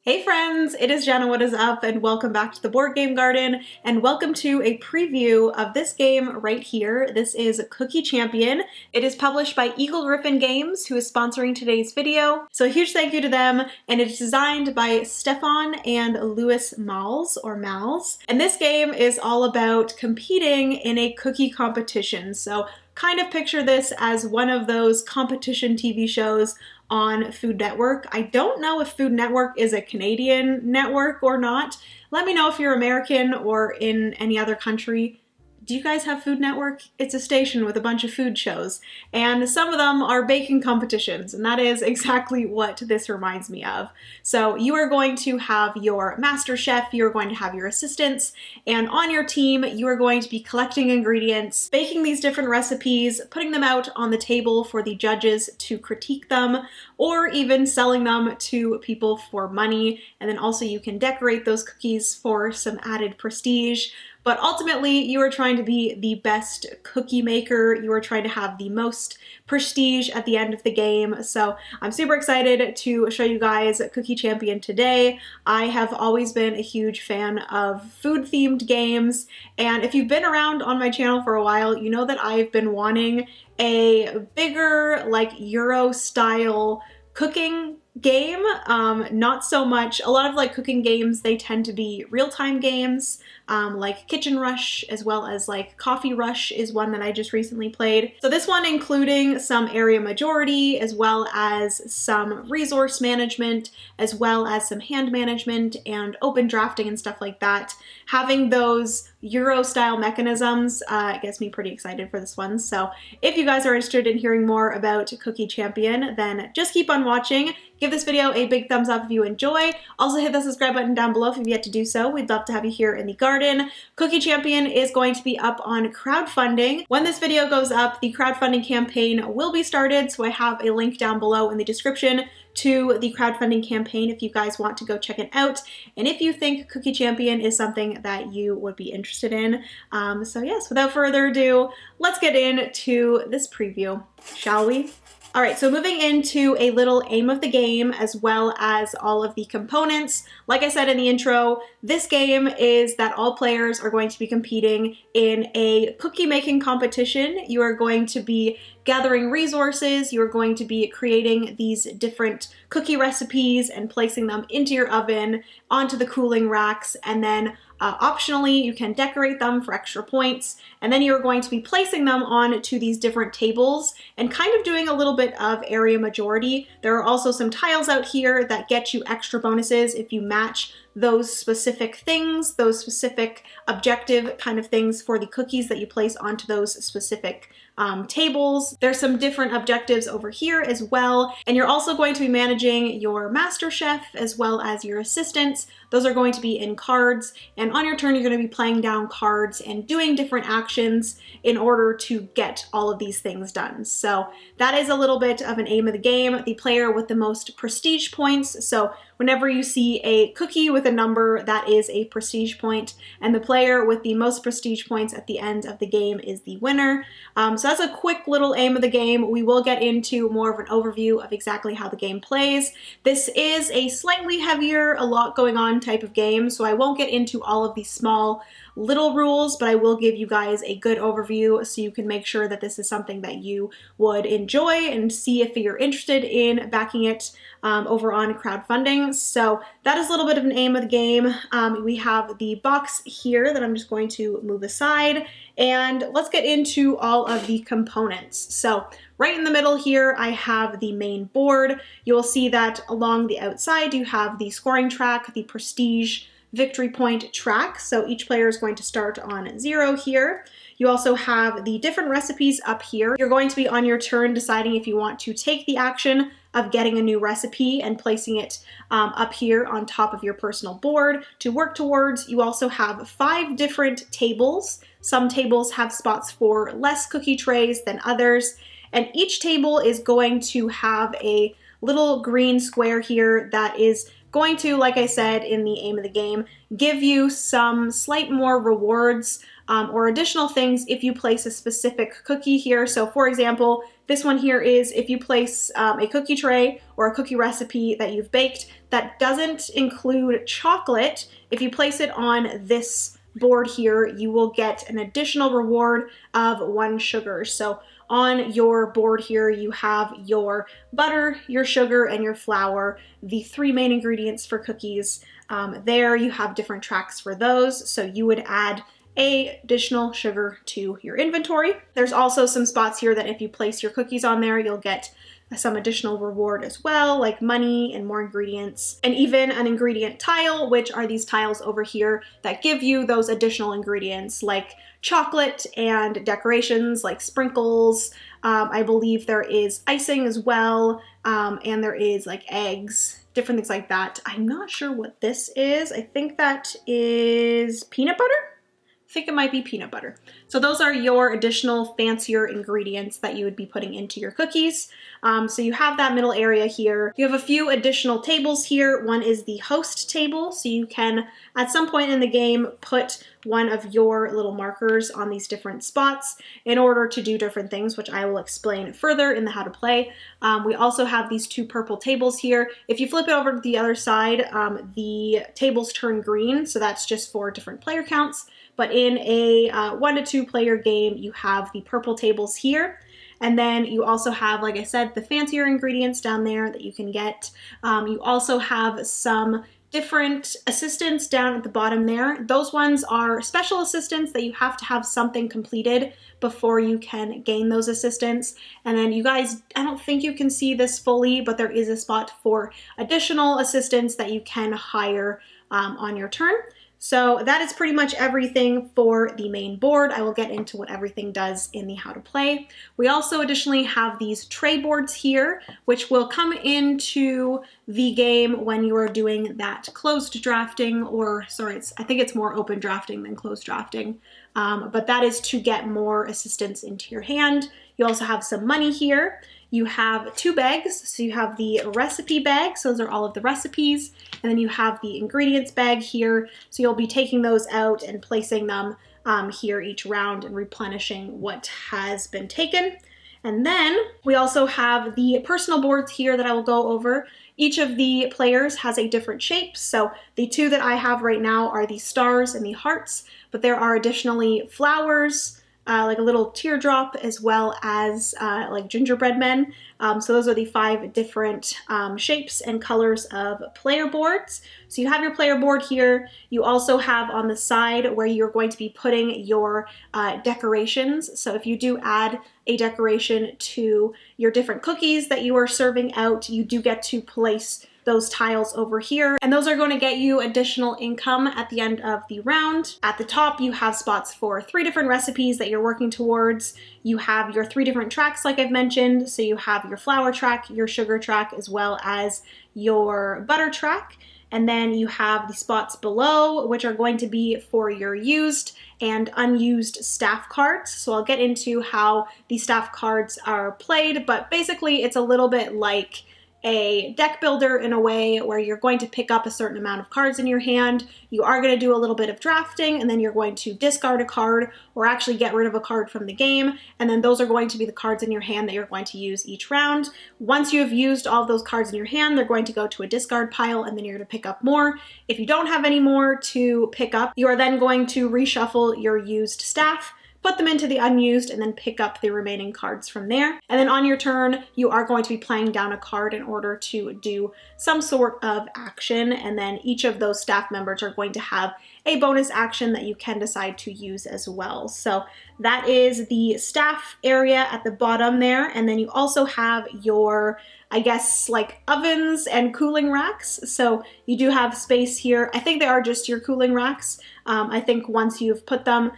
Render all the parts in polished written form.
Hey friends, it is Jenna, what is up, and welcome back to the Board Game Garden, and welcome to a preview of this game right here. This is Cookie Champion. It is published by Eagle-Gryphon Games, who is sponsoring today's video. So a huge thank you to them, and it is designed by Stefan and Louis Mals, or Mals. And this game is all about competing in a cookie competition. So kind of picture this as one of those competition TV shows on Food Network. I don't know if Food Network is a Canadian network or not. Let me know if you're American or in any other country. Do you guys have Food Network? It's a station with a bunch of food shows, and some of them are baking competitions, and that is exactly what this reminds me of. So you are going to have your master chef, you are going to have your assistants, and on your team you are going to be collecting ingredients, baking these different recipes, putting them out on the table for the judges to critique them, or even selling them to people for money. And then also you can decorate those cookies for some added prestige. But ultimately, you are trying to be the best cookie maker. You are trying to have the most prestige at the end of the game. So I'm super excited to show you guys Cookie Champion today. I have always been a huge fan of food-themed games. And if you've been around on my channel for a while, you know that I've been wanting a bigger, like, Euro-style cooking game. Not so much. A lot of like cooking games, they tend to be real-time games, like Kitchen Rush, as well as like Coffee Rush is one that I just recently played. So this one including some area majority, as well as some resource management, as well as some hand management and open drafting and stuff like that. Having those Euro-style mechanisms gets me pretty excited for this one. So if you guys are interested in hearing more about Cookie Champion, then just keep on watching. Give this video a big thumbs up if you enjoy. Also hit the subscribe button down below if you've yet to do so. We'd love to have you here in the garden. Cookie Champion is going to be up on crowdfunding. When this video goes up, the crowdfunding campaign will be started, so I have a link down below in the description to the crowdfunding campaign if you guys want to go check it out, and if you think Cookie Champion is something that you would be interested in. So yes, without further ado, let's get into this preview, shall we? All right, so moving into a little aim of the game as well as all of the components. Like I said in the intro, this game is that all players are going to be competing in a cookie making competition. You are going to be gathering resources, you are going to be creating these different cookie recipes and placing them into your oven, onto the cooling racks, and then optionally, you can decorate them for extra points, and then you're going to be placing them onto these different tables and kind of doing a little bit of area majority. There are also some tiles out here that get you extra bonuses if you match those specific things, those specific objective kind of things for the cookies that you place onto those specific tables. There's some different objectives over here as well, and you're also going to be managing your master chef as well as your assistants. Those are going to be in cards, and on your turn you're going to be playing down cards and doing different actions in order to get all of these things done. So that is a little bit of an aim of the game. The player with the most prestige points, so whenever you see a cookie with a number, that is a prestige point, and the player with the most prestige points at the end of the game is the winner. So that's a quick little aim of the game. We will get into more of an overview of exactly how the game plays. This is a slightly heavier, a lot going on type of game, so I won't get into all of these small little rules, but I will give you guys a good overview so you can make sure that this is something that you would enjoy and see if you're interested in backing it over on crowdfunding. So that is a little bit of an aim of the game. We have the box here that I'm just going to move aside, and let's get into all of the components. So right in the middle here, I have the main board. You'll see that along the outside, you have the scoring track, the prestige victory point track. So each player is going to start on 0 here. You also have the different recipes up here. You're going to be on your turn deciding if you want to take the action of getting a new recipe and placing it up here on top of your personal board to work towards. You also have 5 different tables. Some tables have spots for less cookie trays than others, and each table is going to have a little green square here that is going to, like I said in the aim of the game, give you some slight more rewards or additional things if you place a specific cookie here. So for example, This one here is if you place a cookie tray or a cookie recipe that you've baked that doesn't include chocolate, if you place it on this board here, you will get an additional reward of 1 sugar. So on your board here, you have your butter, your sugar, and your flour, the 3 main ingredients for cookies. There you have different tracks for those, so you would add additional sugar to your inventory. There's also some spots here that if you place your cookies on there, you'll get some additional reward as well, like money and more ingredients, and even an ingredient tile, which are these tiles over here that give you those additional ingredients like chocolate and decorations like sprinkles. I believe there is icing as well, and there is like eggs, different things like that. I'm not sure what this is. I think that is peanut butter. I think it might be peanut butter. So those are your additional fancier ingredients that you would be putting into your cookies. So you have that middle area here. You have a few additional tables here. One is the host table. So you can, at some point in the game, put one of your little markers on these different spots in order to do different things, which I will explain further in the how to play. We also have these 2 purple tables here. If you flip it over to the other side, the tables turn green. So that's just for different player counts. But in a 1 to 2 player game, you have the purple tables here. And then you also have, like I said, the fancier ingredients down there that you can get. You also have some different assistants down at the bottom there. Those ones are special assistants that you have to have something completed before you can gain those assistants. And then you guys, I don't think you can see this fully, but there is a spot for additional assistants that you can hire on your turn. So that is pretty much everything for the main board. I will get into what everything does in the how to play. We also additionally have these tray boards here, which will come into the game when you are doing that closed drafting, or sorry, I think it's more open drafting than closed drafting. But that is to get more assistance into your hand. You also have some money here. You have 2 bags, so you have the recipe bag, so those are all of the recipes, and then you have the ingredients bag here, so you'll be taking those out and placing them here each round and replenishing what has been taken. And then we also have the personal boards here that I will go over. Each of the players has a different shape, so the 2 that I have right now are the stars and the hearts, but there are additionally flowers, like a little teardrop, as well as like gingerbread men. So those are the 5 different shapes and colors of player boards. So you have your player board here. You also have on the side where you're going to be putting your decorations. So if you do add a decoration to your different cookies that you are serving out, you do get to place those tiles over here, and those are going to get you additional income at the end of the round. At the top, you have spots for 3 different recipes that you're working towards. You have your 3 different tracks, like I've mentioned. So you have your flour track, your sugar track, as well as your butter track. And then you have the spots below, which are going to be for your used and unused staff cards. So I'll get into how the staff cards are played, but basically it's a little bit like a deck builder in a way where you're going to pick up a certain amount of cards in your hand. You are going to do a little bit of drafting, and then you're going to discard a card or actually get rid of a card from the game. And then those are going to be the cards in your hand that you're going to use each round. Once you have used all of those cards in your hand, they're going to go to a discard pile, and then you're going to pick up more. If you don't have any more to pick up, you are then going to reshuffle your used staff, put them into the unused, and then pick up the remaining cards from there. And then on your turn, you are going to be playing down a card in order to do some sort of action, and then each of those staff members are going to have a bonus action that you can decide to use as well. So that is the staff area at the bottom there, and then you also have your, I guess, like ovens and cooling racks. So you do have space here. I think they are just your cooling racks. I think once you've put them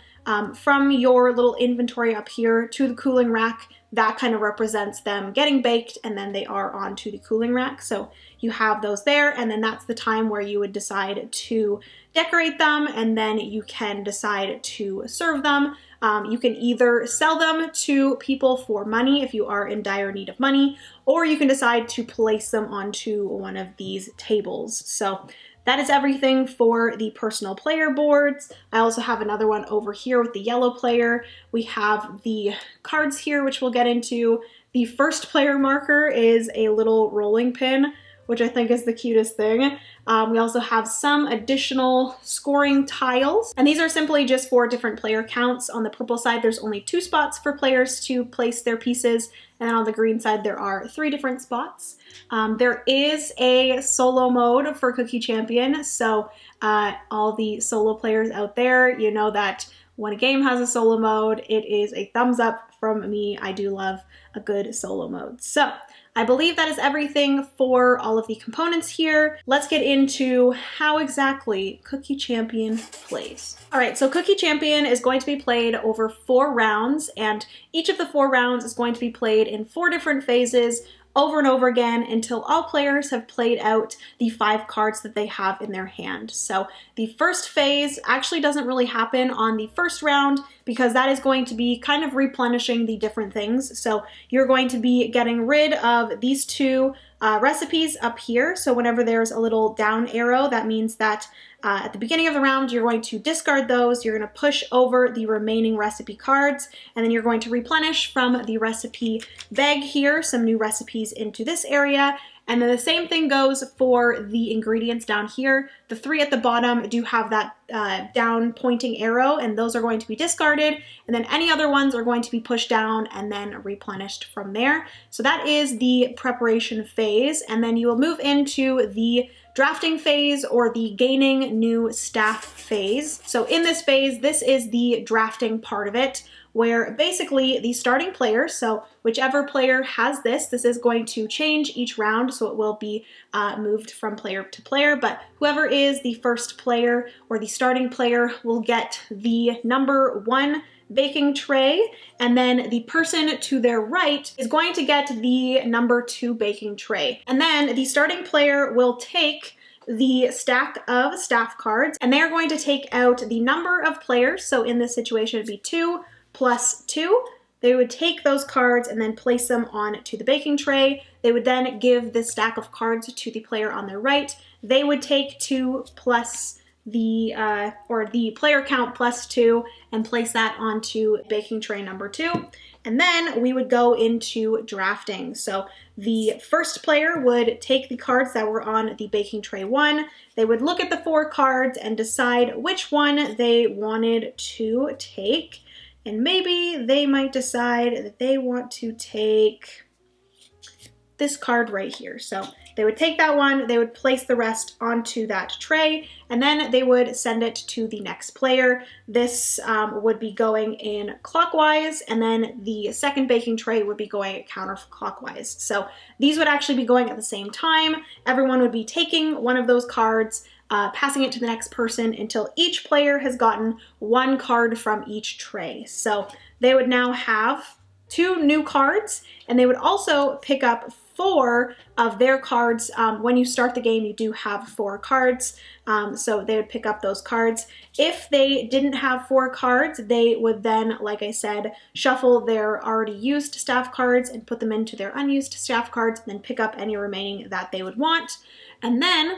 from your little inventory up here to the cooling rack, that kind of represents them getting baked, and then they are onto the cooling rack. So you have those there, and then that's the time where you would decide to decorate them, and then you can decide to serve them. You can either sell them to people for money if you are in dire need of money, or you can decide to place them onto one of these tables. So that is everything for the personal player boards. I also have another one over here with the yellow player. We have the cards here, which we'll get into. The first player marker is a little rolling pin, which I think is the cutest thing. We also have some additional scoring tiles, and these are simply just for different player counts. On the purple side, there's only 2 spots for players to place their pieces, and then on the green side, there are 3 different spots. There is a solo mode for Cookie Champion, so all the solo players out there, you know that when a game has a solo mode, it is a thumbs up from me. I do love a good solo mode. So I believe that is everything for all of the components here. Let's get into how exactly Cookie Champion plays. All right, so Cookie Champion is going to be played over 4 rounds, and each of the 4 rounds is going to be played in 4 different phases over and over again until all players have played out the 5 cards that they have in their hand. So the first phase actually doesn't really happen on the first round because that is going to be kind of replenishing the different things. So you're going to be getting rid of these 2 recipes up here. So whenever there's a little down arrow, that means that at the beginning of the round, you're going to discard those, you're going to push over the remaining recipe cards, and then you're going to replenish from the recipe bag here some new recipes into this area. And then the same thing goes for the ingredients down here. The 3 at the bottom do have that down pointing arrow, and those are going to be discarded. And then any other ones are going to be pushed down and then replenished from there. So that is the preparation phase. And then you will move into the drafting phase or the gaining new staff phase. So in this phase, this is the drafting part of it, where basically the starting player, so whichever player has this is going to change each round, so it will be moved from player to player, but whoever is the first player or the starting player will get the number 1 baking tray, and then the person to their right is going to get the number 2 baking tray. And then the starting player will take the stack of staff cards, and they are going to take out the number of players, so in this situation it'd be 2 plus 2. They would take those cards and then place them onto the baking tray. They would then give this stack of cards to the player on their right. They would take 2 plus the player count plus 2 and place that onto baking tray number 2. And then we would go into drafting. So the first player would take the cards that were on the baking tray 1. They would look at the 4 cards and decide which one they wanted to take. And maybe they might decide that they want to take this card right here. So they would take that one, they would place the rest onto that tray, and then they would send it to the next player. This would be going in clockwise, and then the second baking tray would be going counterclockwise. So these would actually be going at the same time. Everyone would be taking one of those cards, passing it to the next person until each player has gotten 1 card from each tray. So they would now have 2 new cards, and they would also pick up 4 of their cards. When you start the game, you do have 4 cards, so they would pick up those cards. If they didn't have 4 cards, they would then, like I said, shuffle their already used staff cards and put them into their unused staff cards, and then pick up any remaining that they would want. And then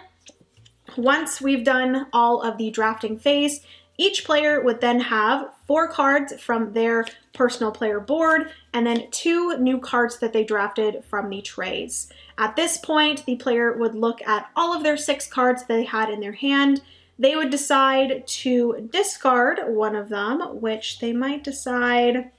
once we've done all of the drafting phase, each player would then have 4 cards from their personal player board and then 2 new cards that they drafted from the trays. At this point, the player would look at all of their 6 cards they had in their hand. They would decide to discard one of them, which they might decide,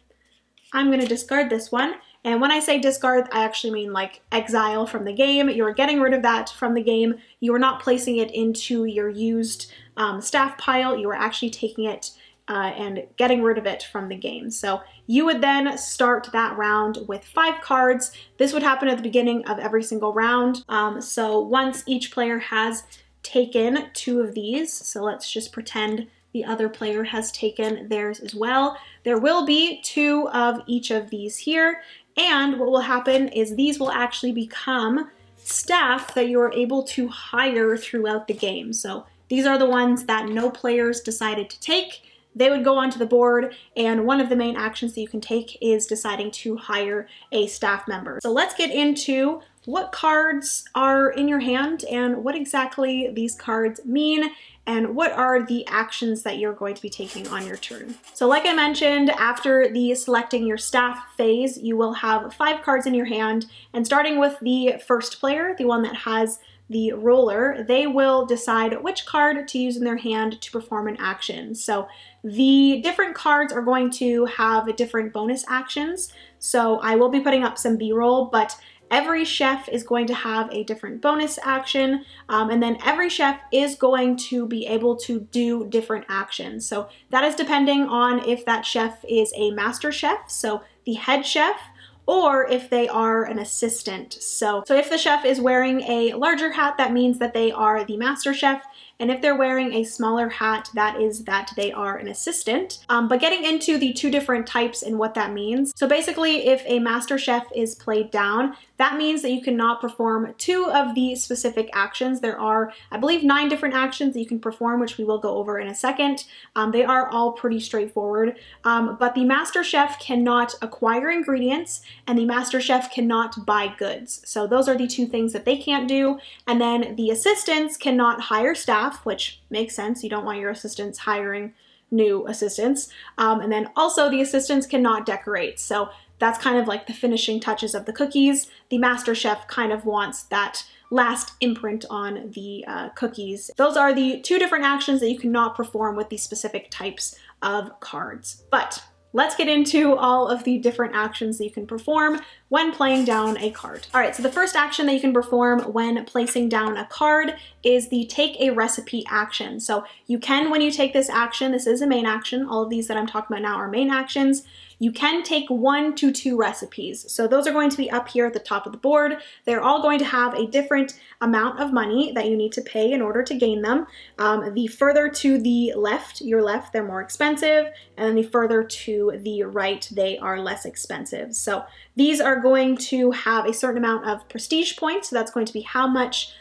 I'm going to discard this one. And when I say discard, I actually mean like exile from the game. You're getting rid of that from the game. You are not placing it into your used staff pile. You are actually taking it and getting rid of it from the game. So you would then start that round with 5 cards. This would happen at the beginning of every single round. So once each player has taken 2 of these, so let's just pretend the other player has taken theirs as well. There will be 2 of each of these here. And what will happen is these will actually become staff that you are able to hire throughout the game. So these are the ones that no players decided to take. they would go onto the board, and one of the main actions that you can take is deciding to hire a staff member. So let's get into what cards are in your hand and what exactly these cards mean and what are the actions that you're going to be taking on your turn. So like I mentioned, after the selecting your staff phase, you will have 5 cards in your hand, and starting with the first player, the one that has the roller, they will decide which card to use in their hand to perform an action. So the different cards are going to have different bonus actions. So I will be putting up some B-roll, but every chef is going to have a different bonus action, and then every chef is going to be able to do different actions. So that is depending on if that chef is a master chef, so the head chef, or if they are an assistant. So if the chef is wearing a larger hat, that means that they are the master chef. And if they're wearing a smaller hat, that is that they are an assistant. But getting into the 2 different types and what that means. So basically, if a master chef is played down, that means that you cannot perform 2 of the specific actions. There are, I believe, 9 different actions that you can perform, which we will go over in a second. They are all pretty straightforward. But the master chef cannot acquire ingredients, and the master chef cannot buy goods. So those are the 2 things that they can't do. And then the assistants cannot hire staff, which makes sense. You don't want your assistants hiring new assistants. And then also the assistants cannot decorate. So that's kind of like the finishing touches of the cookies. The master chef kind of wants that last imprint on the cookies. Those are the 2 different actions that you cannot perform with these specific types of cards. But let's get into all of the different actions that you can perform when playing down a card. All right, so the first action that you can perform when placing down a card is the take a recipe action. So you can, when you take this action, this is a main action. All of these that I'm talking about now are main actions. You can take 1 to 2 recipes. So those are going to be up here at the top of the board. They're all going to have a different amount of money that you need to pay in order to gain them. The further to the left, your left, they're more expensive. And then the further to the right, they are less expensive. So these are going to have a certain amount of prestige points. So that's going to be how much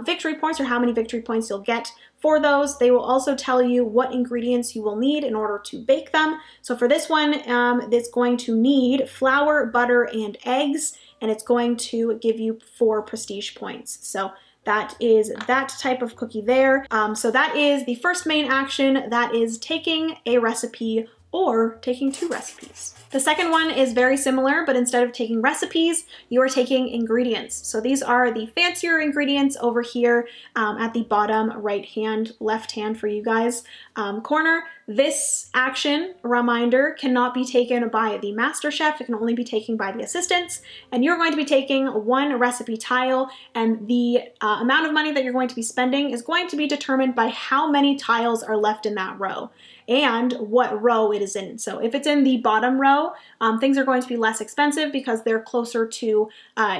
victory points or how many victory points you'll get for those. They will also tell you what ingredients you will need in order to bake them. So for this one, it's going to need flour, butter, and eggs, and it's going to give you 4 prestige points. So that is that type of cookie there. So that is the first main action. That is taking a recipe or taking 2 recipes. The second one is very similar, but instead of taking recipes, you are taking ingredients. So these are the fancier ingredients over here at the bottom right hand, left hand for you guys corner. This action, reminder, cannot be taken by the master chef. It can only be taken by the assistants. And you're going to be taking 1 recipe tile, and the amount of money that you're going to be spending is going to be determined by how many tiles are left in that row and what row it is in. So if it's in the bottom row, things are going to be less expensive because they're closer to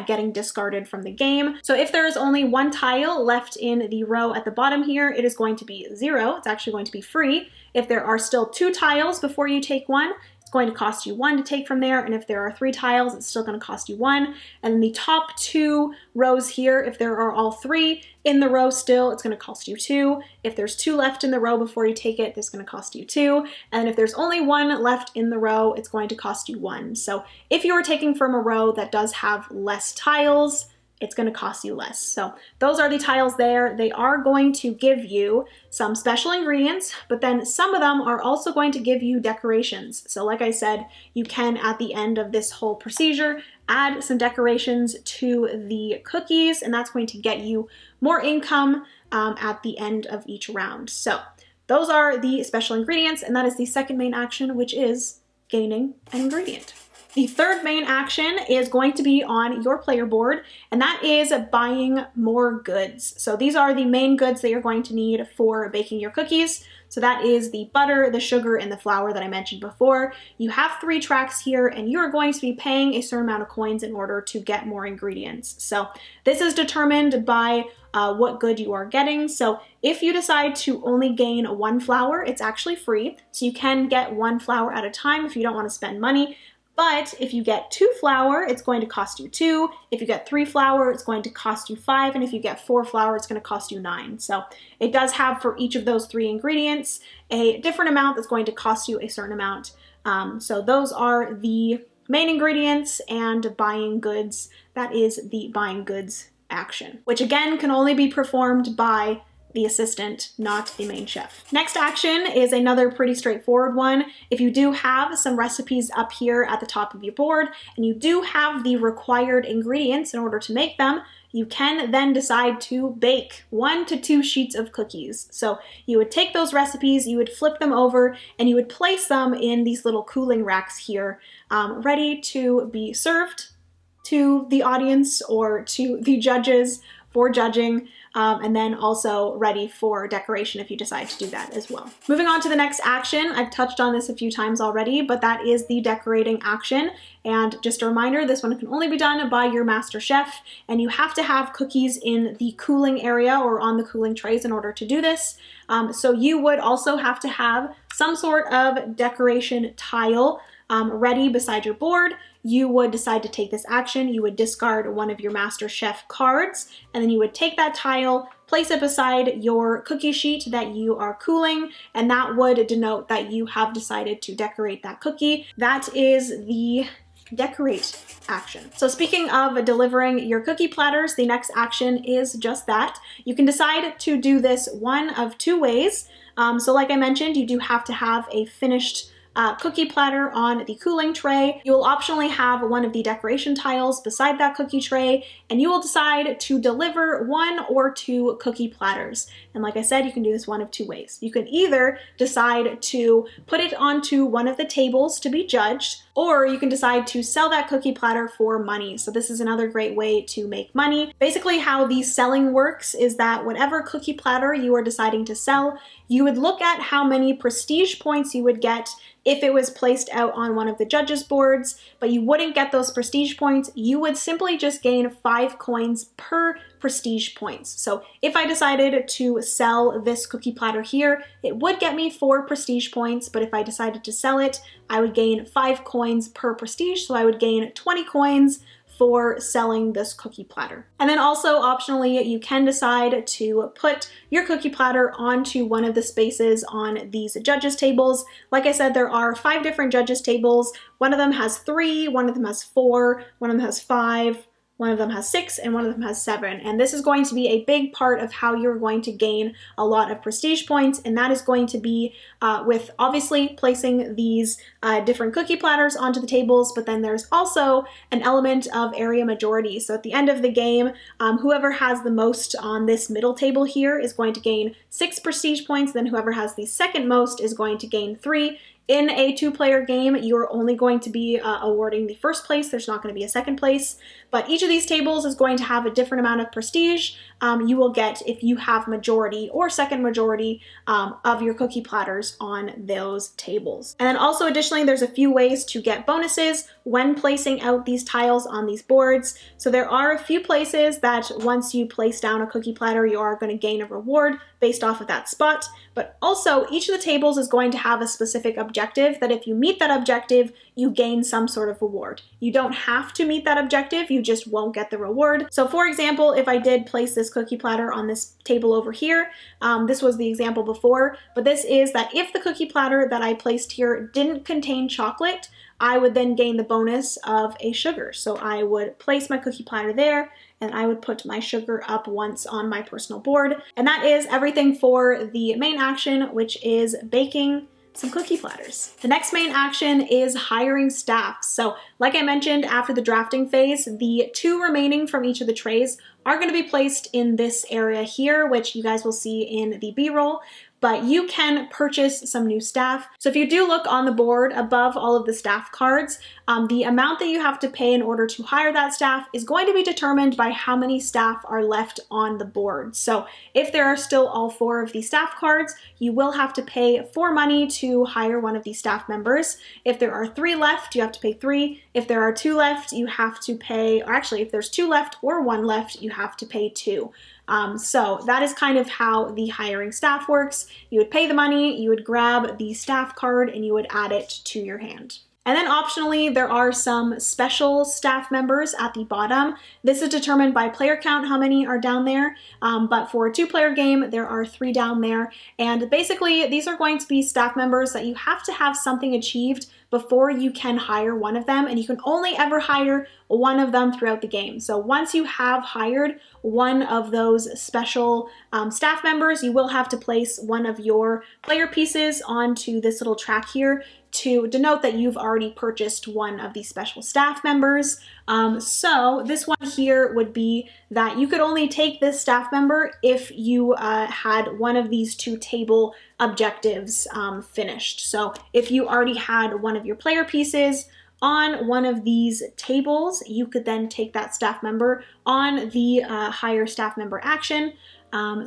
getting discarded from the game. So if there is only 1 tile left in the row at the bottom here, it is going to be 0. It's actually going to be free. If there are still 2 tiles before you take 1, it's going to cost you 1 to take from there. And if there are 3 tiles, it's still going to cost you 1. And then the top 2 rows here, if there are all 3 in the row still, it's going to cost you 2. If there's 2 left in the row before you take it, it's going to cost you 2. And if there's only 1 left in the row, it's going to cost you 1. So if you are taking from a row that does have less tiles, it's going to cost you less. So those are the tiles there. They are going to give you some special ingredients, but then some of them are also going to give you decorations. So like I said, you can, at the end of this whole procedure, add some decorations to the cookies, and that's going to get you more income at the end of each round. So those are the special ingredients, and that is the second main action, which is gaining an ingredient. The third main action is going to be on your player board, and that is buying more goods. So these are the main goods that you're going to need for baking your cookies. So that is the butter, the sugar, and the flour that I mentioned before. You have 3 tracks here, and you're going to be paying a certain amount of coins in order to get more ingredients. So this is determined by what good you are getting. So if you decide to only gain 1 flour, it's actually free. So you can get 1 flour at a time if you don't want to spend money. But if you get 2 flour, it's going to cost you 2. If you get 3 flour, it's going to cost you 5. And if you get 4 flour, it's going to cost you 9. So it does have for each of those 3 ingredients a different amount that's going to cost you a certain amount. So those are the main ingredients, and buying goods, that is the buying goods action, which again can only be performed by the assistant, not the main chef. Next action is another pretty straightforward one. If you do have some recipes up here at the top of your board and you do have the required ingredients in order to make them, you can then decide to bake 1 to 2 sheets of cookies. So you would take those recipes, you would flip them over, and you would place them in these little cooling racks here, ready to be served to the audience or to the judges for judging, and then also ready for decoration if you decide to do that as well. Moving on to the next action, I've touched on this a few times already, but that is the decorating action. And just a reminder, this one can only be done by your master chef, and you have to have cookies in the cooling area or on the cooling trays in order to do this. So you would also have to have some sort of decoration tile ready beside your board. You would decide to take this action. You would discard one of your master chef cards, and then you would take that tile, place it beside your cookie sheet that you are cooling, and that would denote that you have decided to decorate that cookie. That is the decorate action. So speaking of delivering your cookie platters, the next action is just that. You can decide to do this one of 2 ways. So like I mentioned, you do have to have a finished cookie platter on the cooling tray. You will optionally have one of the decoration tiles beside that cookie tray, and you will decide to deliver 1 or 2 cookie platters. And like I said, you can do this one of 2 ways. You can either decide to put it onto one of the tables to be judged, or you can decide to sell that cookie platter for money. So this is another great way to make money. Basically how the selling works is that whatever cookie platter you are deciding to sell, you would look at how many prestige points you would get if it was placed out on one of the judges' boards, but you wouldn't get those prestige points. You would simply just gain 5 coins per prestige points. So if I decided to sell this cookie platter here, it would get me 4 prestige points, but if I decided to sell it, I would gain 5 coins per prestige, so I would gain 20 coins for selling this cookie platter. And then also optionally, you can decide to put your cookie platter onto one of the spaces on these judges tables. Like I said, there are 5 different judges tables. One of them has 3, one of them has 4, one of them has 5, one of them has 6, and one of them has 7. And this is going to be a big part of how you're going to gain a lot of prestige points, and that is going to be with obviously placing these different cookie platters onto the tables, but then there's also an element of area majority. So at the end of the game, whoever has the most on this middle table here is going to gain 6 prestige points, then whoever has the second most is going to gain 3. In a 2-player game, you're only going to be awarding the first place. There's not going to be a second place, but each of these tables is going to have a different amount of prestige you will get if you have majority or second majority of your cookie platters on those tables. And then also additionally, there's a few ways to get bonuses when placing out these tiles on these boards. So there are a few places that once you place down a cookie platter, you are going to gain a reward based off of that spot. But also each of the tables is going to have a specific objective that if you meet that objective, you gain some sort of reward. You don't have to meet that objective, you just won't get the reward. So for example, if I did place this cookie platter on this table over here, this was the example before, but this is that if the cookie platter that I placed here didn't contain chocolate, I would then gain the bonus of a sugar. So I would place my cookie platter there, and I would put my sugar up once on my personal board. And that is everything for the main action, which is baking some cookie platters. The next main action is hiring staff. So like I mentioned, after the drafting phase, the 2 remaining from each of the trays are going to be placed in this area here, which you guys will see in the B-roll. But you can purchase some new staff. So if you do look on the board above all of the staff cards, the amount that you have to pay in order to hire that staff is going to be determined by how many staff are left on the board. So if there are still all 4 of the staff cards, you will have to pay 4 money to hire one of the staff members. If there are 3 left, you have to pay 3. If there are 2 left, you have to pay, or actually if there's 2 left or 1 left, you have to pay 2. So that is kind of how the hiring staff works. You would pay the money, you would grab the staff card, and you would add it to your hand. And then optionally, there are some special staff members at the bottom. This is determined by player count, how many are down there. But for a 2-player game, there are 3 down there. And basically, these are going to be staff members that you have to have something achieved before you can hire one of them. And you can only ever hire one of them throughout the game. So once you have hired one of those special staff members, you will have to place one of your player pieces onto this little track here to denote that you've already purchased one of these special staff members. So this one here would be that you could only take this staff member if you had one of these 2 table objectives finished. So if you already had one of your player pieces on one of these tables, you could then take that staff member on the hire staff member action.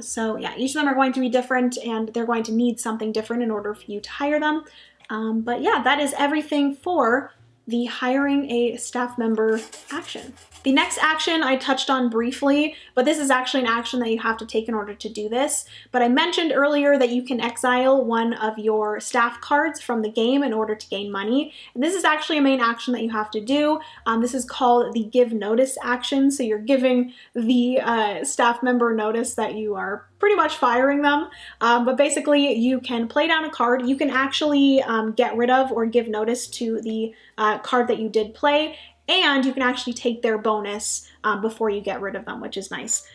So yeah, each of them are going to be different and they're going to need something different in order for you to hire them. But yeah, that is everything for the hiring a staff member action. The next action I touched on briefly, but this is actually an action that you have to take in order to do this. But I mentioned earlier that you can exile one of your staff cards from the game in order to gain money. And this is actually a main action that you have to do. This is called the give notice action. So you're giving the staff member notice that you are pretty much firing them. But basically you can play down a card. You can actually get rid of or give notice to the card that you did play. And you can actually take their bonus before you get rid of them, which is nice.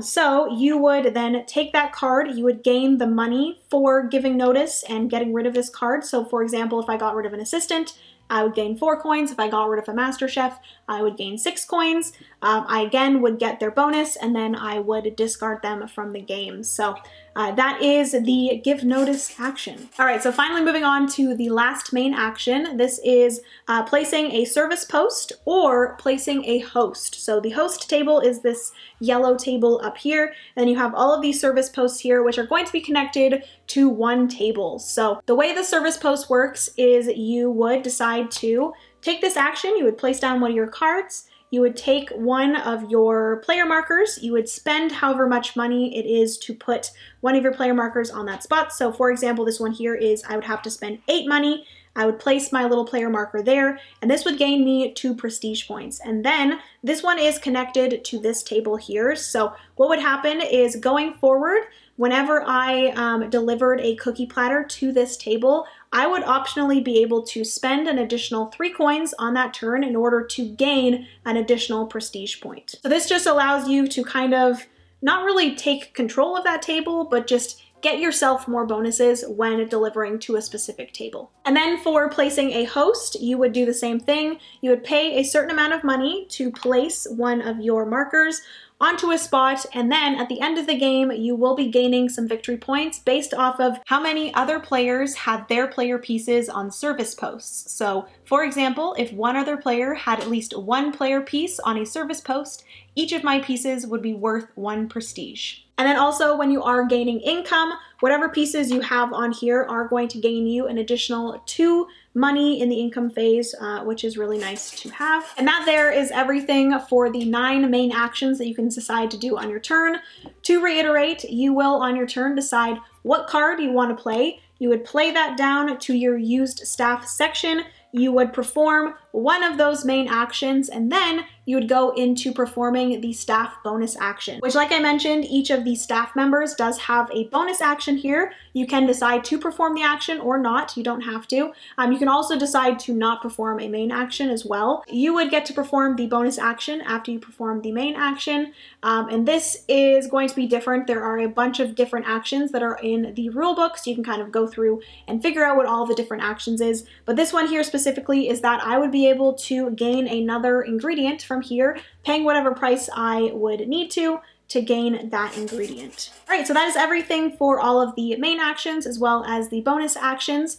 So you would then take that card, you would gain the money for giving notice and getting rid of this card. So for example, if I got rid of an assistant, I would gain 4 coins. If I got rid of a master chef, I would gain 6 coins. I again would get their bonus and then I would discard them from the game. So that is the give notice action. All right, so finally moving on to the last main action. This is placing a service post or placing a host. So the host table is this yellow table up here. And then you have all of these service posts here, which are going to be connected to one table. So the way the service post works is you would decide to take this action. You would place down one of your cards. You would take one of your player markers. You would spend however much money it is to put one of your player markers on that spot. So for example, this one here is I would have to spend 8 money. I would place my little player marker there, and this would gain me 2 prestige points. And then this one is connected to this table here. So what would happen is going forward, whenever I delivered a cookie platter to this table, I would optionally be able to spend an additional 3 coins on that turn in order to gain an additional prestige point. So this just allows you to kind of not really take control of that table, but just get yourself more bonuses when delivering to a specific table. And then for placing a host, you would do the same thing. You would pay a certain amount of money to place one of your markers onto a spot, and then at the end of the game, you will be gaining some victory points based off of how many other players had their player pieces on service posts. So, for example, if one other player had at least 1 player piece on a service post, each of my pieces would be worth 1 prestige. And then also when you are gaining income, whatever pieces you have on here are going to gain you an additional 2 money in the income phase, which is really nice to have. And that there is everything for the 9 main actions that you can decide to do on your turn. To reiterate, you will on your turn decide what card you want to play. You would play that down to your used staff section. You would perform one of those main actions, and then you would go into performing the staff bonus action, which, like I mentioned, each of these staff members does have a bonus action here. You can decide to perform the action or not. You don't have to. You can also decide to not perform a main action as well. You would get to perform the bonus action after you perform the main action, and this is going to be different. There are a bunch of different actions that are in the rule book, so you can kind of go through and figure out what all the different actions is. But this one here specifically is that I would be able to gain another ingredient from here, paying whatever price I would need to gain that ingredient. All right, so that is everything for all of the main actions as well as the bonus actions.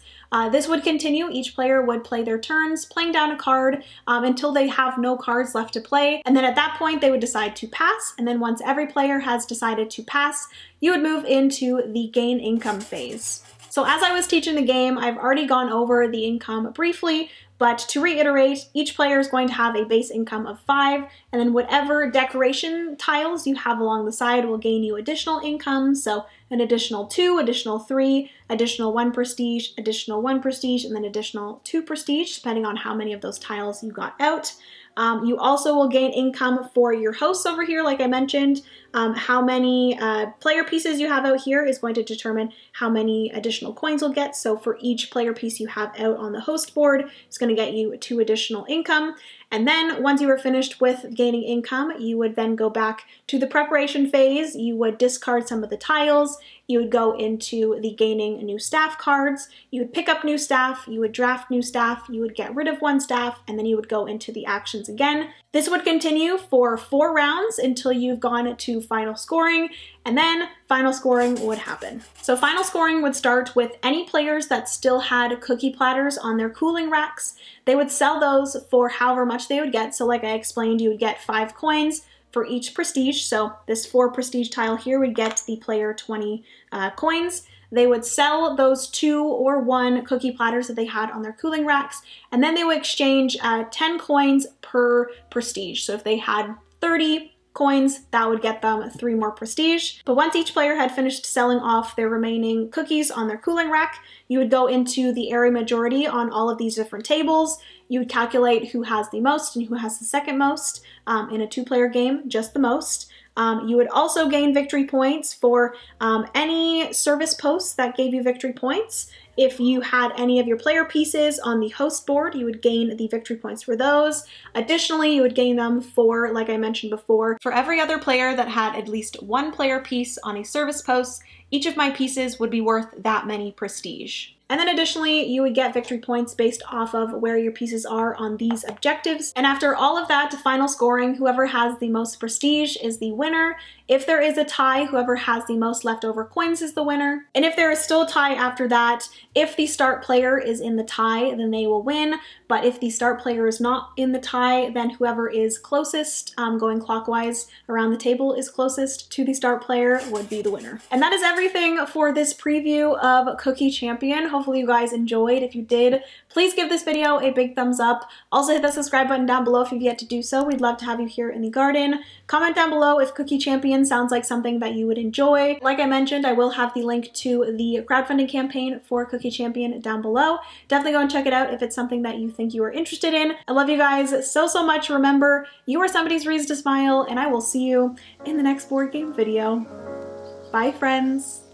This would continue. Each player would play their turns, playing down a card until they have no cards left to play. And then at that point, they would decide to pass. And then once every player has decided to pass, you would move into the gain income phase. So as I was teaching the game, I've already gone over the income briefly, But to reiterate, each player is going to have a base income of 5, and then whatever decoration tiles you have along the side will gain you additional income. So an additional 2, additional 3, additional 1 prestige, additional 1 prestige, and then additional 2 prestige, depending on how many of those tiles you got out. You also will gain income for your hosts over here, like I mentioned. How many player pieces you have out here is going to determine how many additional coins you'll get. So for each player piece you have out on the host board, it's going to get you 2 additional income. And then once you are finished with gaining income, you would then go back to the preparation phase. You would discard some of the tiles. You would go into the gaining new staff cards. You would pick up new staff. You would draft new staff. You would get rid of 1 staff, and then you would go into the actions again. This would continue for 4 rounds until you've gone to final scoring, and then final scoring would happen. So final scoring would start with any players that still had cookie platters on their cooling racks. They would sell those for however much they would get. So like I explained, you would get 5 coins for each prestige. So this 4 prestige tile here would get the player 20 coins. They would sell those 2 or 1 cookie platters that they had on their cooling racks, and then they would exchange 10 coins per prestige. So if they had 30 coins, that would get them 3 more prestige. But once each player had finished selling off their remaining cookies on their cooling rack, you would go into the area majority on all of these different tables. You would calculate who has the most and who has the second most. In a 2-player game, just the most. You would also gain victory points for any service posts that gave you victory points. If you had any of your player pieces on the host board, you would gain the victory points for those. Additionally, you would gain them for, like I mentioned before, for every other player that had at least 1 player piece on a service post. Each of my pieces would be worth that many prestige. And then additionally, you would get victory points based off of where your pieces are on these objectives. And after all of that, final scoring, whoever has the most prestige is the winner. If there is a tie, whoever has the most leftover coins is the winner. And if there is still a tie after that, if the start player is in the tie, then they will win. But if the start player is not in the tie, then whoever is closest, going clockwise around the table, is closest to the start player would be the winner. And that is everything for this preview of Cookie Champion. Hopefully you guys enjoyed. If you did, please give this video a big thumbs up. Also hit the subscribe button down below if you've yet to do so. We'd love to have you here in the garden. Comment down below if Cookie Champion sounds like something that you would enjoy. Like I mentioned, I will have the link to the crowdfunding campaign for Cookie Champion down below. Definitely go and check it out if it's something that you think you are interested in. I love you guys so much. Remember, you are somebody's reason to smile, and I will see you in the next board game video. Bye, friends.